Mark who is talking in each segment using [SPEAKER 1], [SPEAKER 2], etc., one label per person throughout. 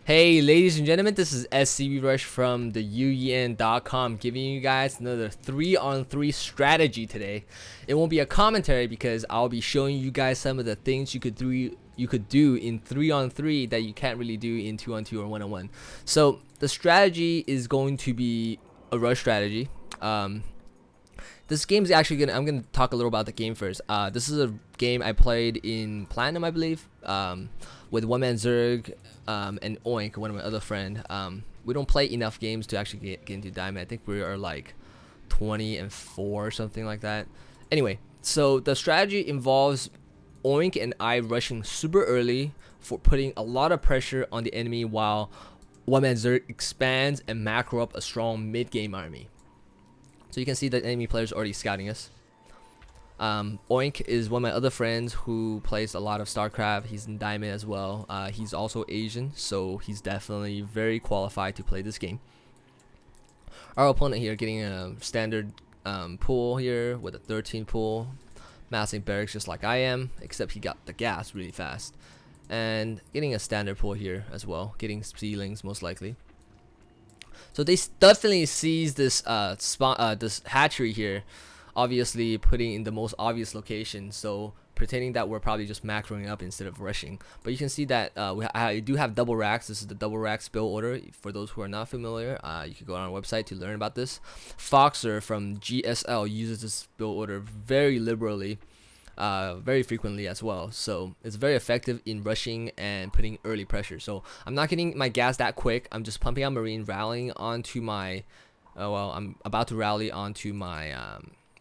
[SPEAKER 1] Hey, ladies and gentlemen, this is SCB Rush from the UEN.com giving you guys another 3-on-3 strategy today. It won't be a commentary because I'll be showing you guys some of the things you could do in 3-on-3 that you can't really do in 2-on-2 or 1-on-1. So the strategy is going to be a rush strategy. This game is actually I'm gonna talk a little about the game first. This is a game I played in Platinum, I believe, with One Man Zerg and Oink, one of my other friend. We don't play enough games to actually get into Diamond. I think we are like 20-4 or something like that. Anyway, so the strategy involves Oink and I rushing super early for putting a lot of pressure on the enemy while One Man Zerg expands and macro up a strong mid-game army. So you can see that enemy players already scouting us. Oink is one of my other friends who plays a lot of Starcraft. He's in Diamond as well. He's also Asian, so he's definitely very qualified to play this game. Our opponent here getting a standard pool here with a 13 pool, massing barracks just like I am, except he got the gas really fast. And getting a standard pool here as well, getting ceilings most likely. So they definitely sees this this hatchery here, obviously putting in the most obvious location. So pretending that we're probably just macroing up instead of rushing. But you can see that I do have double racks. This is the double racks build order. For those who are not familiar, you can go on our website to learn about this. Foxer from GSL uses this build order very liberally. Very frequently as well, so it's very effective in rushing and putting early pressure. So I'm not getting my gas that quick. I'm just pumping out Marine, rallying onto my I'm about to rally onto my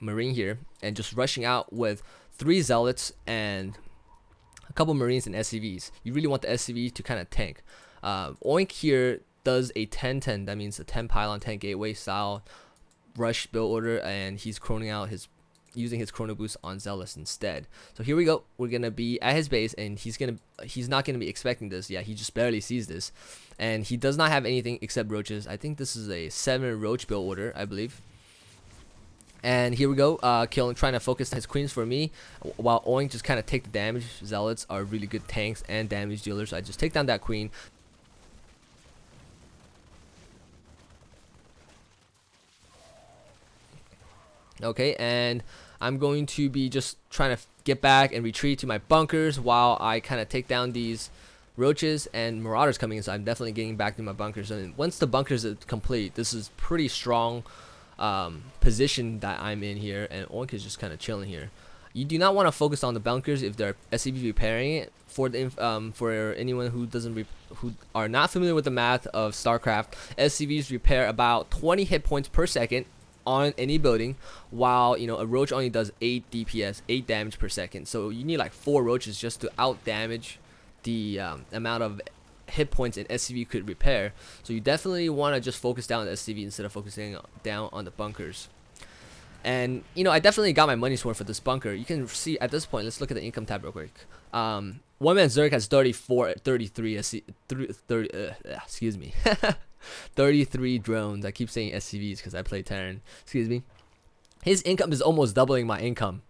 [SPEAKER 1] Marine here, and just rushing out with 3 Zealots and a couple Marines and SCVs. You really want the SCV to kind of tank. Oink here does a 10-10, that means a 10 pylon 10 gateway style rush build order, and he's chroning out using his chrono boost on Zealous instead. So here we go. We're gonna be at his base, and he's not gonna be expecting this. Yeah, he just barely sees this, and he does not have anything except roaches. I think this is a 7 roach build order, I believe. And here we go, trying to focus his queens for me, while Oink just kind of take the damage. Zealots are really good tanks and damage dealers. So I just take down that queen. Okay, and I'm going to be just trying to get back and retreat to my bunkers while I kind of take down these roaches and marauders coming in. So I'm definitely getting back to my bunkers. And once the bunkers are complete, this is pretty strong position that I'm in here, and Oink is just kind of chilling here. You do not want to focus on the bunkers if they're SCV repairing it. For anyone who who are not familiar with the math of StarCraft, SCVs repair about 20 hit points per second on any building, while a roach only does 8 DPS, 8 damage per second. So you need like 4 roaches just to out damage the amount of hit points an SCV could repair. So you definitely want to just focus down on the SCV instead of focusing down on the bunkers. And I definitely got my money's worth for this bunker. You can see at this point, let's look at the income tab real quick. One Man Zerg has 33 excuse me 33 drones. I keep saying SCVs because I play Terran. Excuse me. His income is almost doubling my income,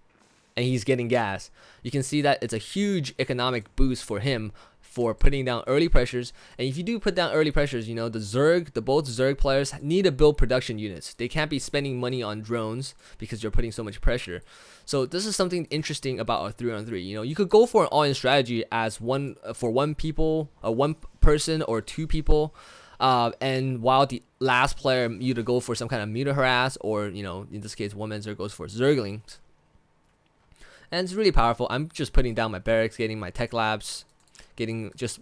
[SPEAKER 1] and he's getting gas. You can see that it's a huge economic boost for him for putting down early pressures. And if you do put down early pressures, both Zerg players need to build production units. They can't be spending money on drones because you're putting so much pressure. So this is something interesting about a 3-on-3. You could go for an all-in strategy as one person or 2 people. And while the last player either go for some kind of muta harass, or in this case One Man Zerg goes for Zerglings, and it's really powerful. I'm just putting down my barracks, getting my tech labs, getting just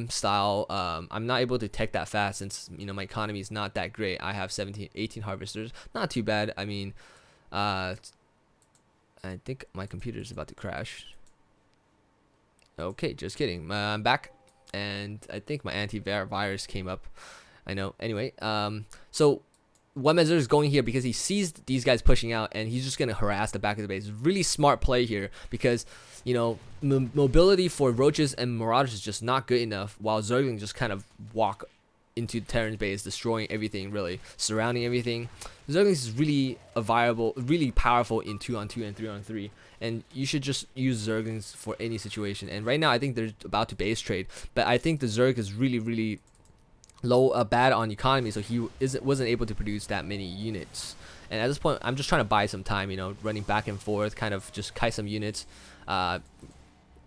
[SPEAKER 1] style. I'm not able to tech that fast since my economy is not that great. I have 18 harvesters, not too bad. I mean, I think my computer is about to crash. Okay, just kidding. I'm back. And I think my antivirus came up. I know. Anyway, so One Man Zerg is going here because he sees these guys pushing out, and he's just gonna harass the back of the base. Really smart play here because mobility for roaches and marauders is just not good enough, while Zerglings just kind of walk into Terran's base, destroying everything, really surrounding everything. Zerglings is really really powerful in 2-on-2 and 3-on-3. And you should just use Zerglings for any situation. And right now, I think they're about to base trade, but I think the Zerg is really bad on economy, so he wasn't able to produce that many units. And at this point, I'm just trying to buy some time, running back and forth, kind of just kite some units,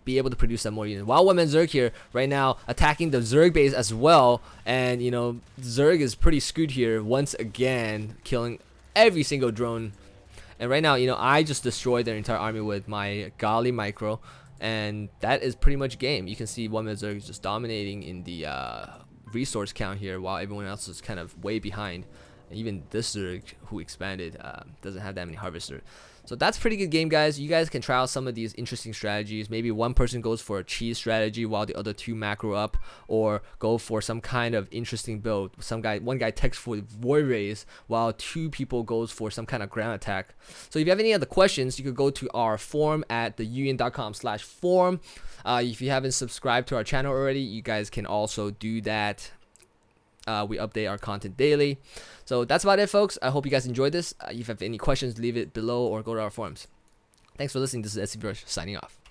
[SPEAKER 1] be able to produce some more units. While one-man Zerg here right now attacking the Zerg base as well, and Zerg is pretty screwed here once again, killing every single drone. And right now, I just destroyed their entire army with my Gali micro, and that is pretty much game. You can see one-man Zerg is just dominating in the resource count here, while everyone else is kind of way behind. And even this Zerg who expanded doesn't have that many harvester. So that's pretty good game, guys. You guys can try out some of these interesting strategies. Maybe one person goes for a cheese strategy while the other two macro up, or go for some kind of interesting build. One guy techs for void rays while two people goes for some kind of ground attack. So if you have any other questions, you could go to our forum at theuyen.com/forum. If you haven't subscribed to our channel already, you guys can also do that. We update our content daily. So that's about it, folks. I hope you guys enjoyed this. If you have any questions, leave it below or go to our forums. Thanks for listening. This is SCB Rush signing off.